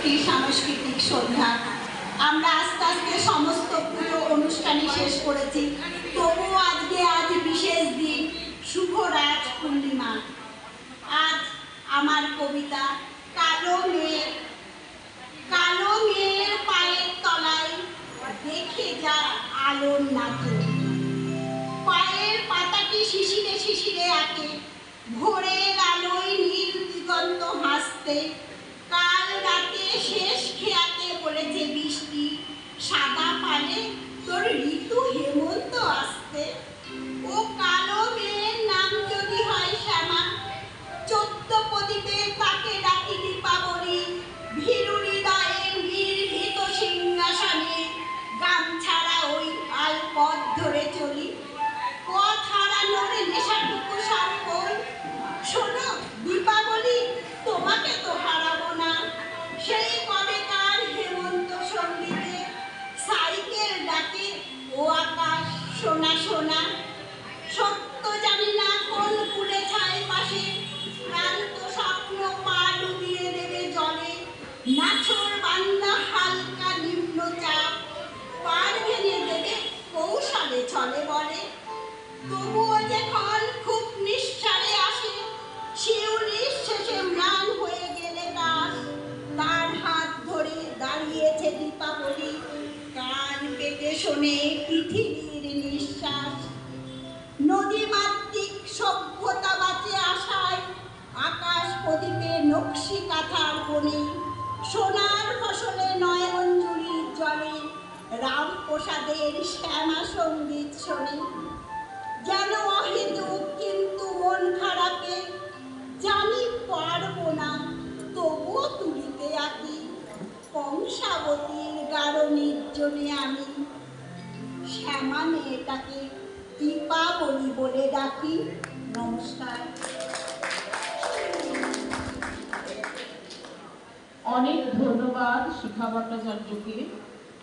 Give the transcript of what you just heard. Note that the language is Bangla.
একটি সাংস্কৃতিক সন্ধ্যা। আমরা আস্তে আস্তে সমস্ত পুরো অনুষ্ঠানই শেষ করেছি, তবুও আজ বিশেষ দিন, শুভ রাজ পূর্ণিমা। আজ আমার কবিতা কালো মেয়ের পায়ের তলায় দেখে যা আলোর নাচে। পায়ের পাতাটি শিশিরে শিশিরে আঁকে, ভোরের আলোয় নীল দিগন্ত হাসতে। কাল রাতে শেষ খেয়াতে বলেছে বৃষ্টি, সাদা পালে তোর ঋতু হেমন্ত আসতে। ও কালো মেয়ের নাম যদি হয় শ্যামা, 14 প্রদীপে তাকে ডাকি দীপাবলি। ভীরু হৃদয়ে নির্ভীত সিংহাসনে গামছাড়া ওই আল পথ ধরে চলি। পথ হারানোর নেশাটুকু সম্বল, শোনো দীপাবলি, তোমাকে তো হারাবো না। সেই কবেকার হেমন্ত সঙ্গীতে সাইকেল ডাকে ও আকাশ সোনা সোনা। সত্য জানি না কোন কুলে ছায় পাশে, ক্লান্ত স্বপ্ন পা ডুবিয়ে দেবে জলে। নাছর বান্দা হালকা নিম্নচাপ, পার ভেঙে দেবে কৌশলে ছলে বলে। তবুও যখন খুব নিঃসারে আসে, শিউলির শেষে ম্লান হয়ে গেলে কাশ, তার হাত ধরে দাঁড়িয়েছে দীপাবলি। কান পেতে শোনে পৃথিবীর নিঃশ্বাস। নদীমাতৃক সভ্যতা বাঁচে আশায়, আকাশ প্রদীপে নকশি কাঁথার বনে। সোনার ফসলে নয়নজুড়ির জলে রামপ্রসাদের শ্যামা সঙ্গীত শোনে। যেন অহেতুক কিন্তু মন খারাপে, জানি পারবো না তবুও তুলিতে আঁকি। কংসাবতীর গাঢ় নির্জনে আমি শ্যামা মেয়েটাকে দীপাবলি বলে ডাকি। নমস্কার। অনেক ধন্যবাদ শিখা ভট্টাচার্যকে।